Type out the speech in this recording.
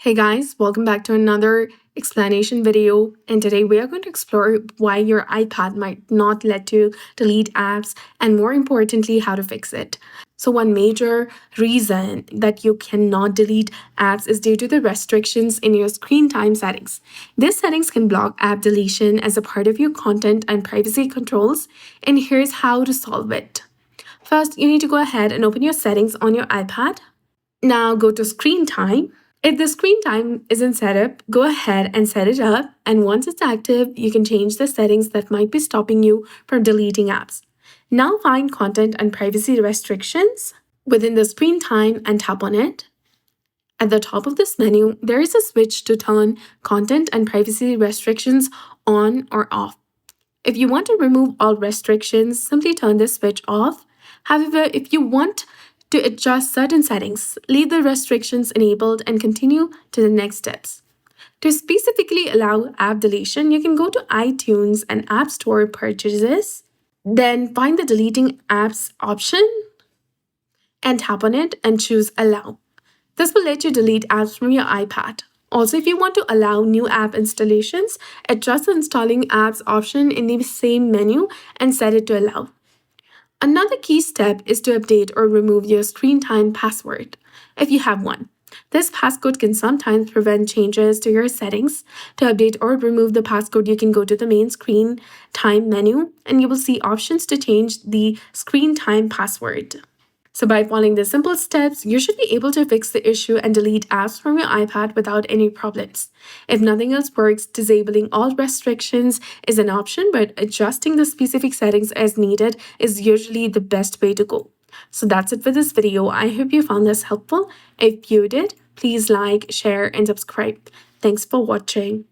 Hey guys, welcome back to another explanation video. And today we are going to explore why your iPad might not let you delete apps and more importantly, how to fix it. So one major reason that you cannot delete apps is due to the restrictions in your screen time settings. These settings can block app deletion as a part of your content and privacy controls. And here's how to solve it. First, you need to go ahead and open your settings on your iPad. Now go to screen time. If the screen time isn't set up, go ahead and set it up. And once it's active, you can change the settings that might be stopping you from deleting apps. Now find content and privacy restrictions within the screen time and tap on it. At the top of this menu, there is a switch to turn content and privacy restrictions on or off. If you want to remove all restrictions, simply turn this switch off. However, if you want to adjust certain settings, leave the restrictions enabled and continue to the next steps. To specifically allow app deletion, you can go to iTunes and App Store purchases, then find the deleting apps option and tap on it and choose allow. This will let you delete apps from your iPad. Also, if you want to allow new app installations, adjust the installing apps option in the same menu and set it to allow. Another key step is to update or remove your screen time password, if you have one. This passcode can sometimes prevent changes to your settings. To update or remove the passcode, you can go to the main screen time menu and you will see options to change the screen time password. So by following the simple steps, you should be able to fix the issue and delete apps from your iPad without any problems. If nothing else works, disabling all restrictions is an option, but adjusting the specific settings as needed is usually the best way to go. So that's it for this video. I hope you found this helpful. If you did, please like, share, and subscribe. Thanks for watching.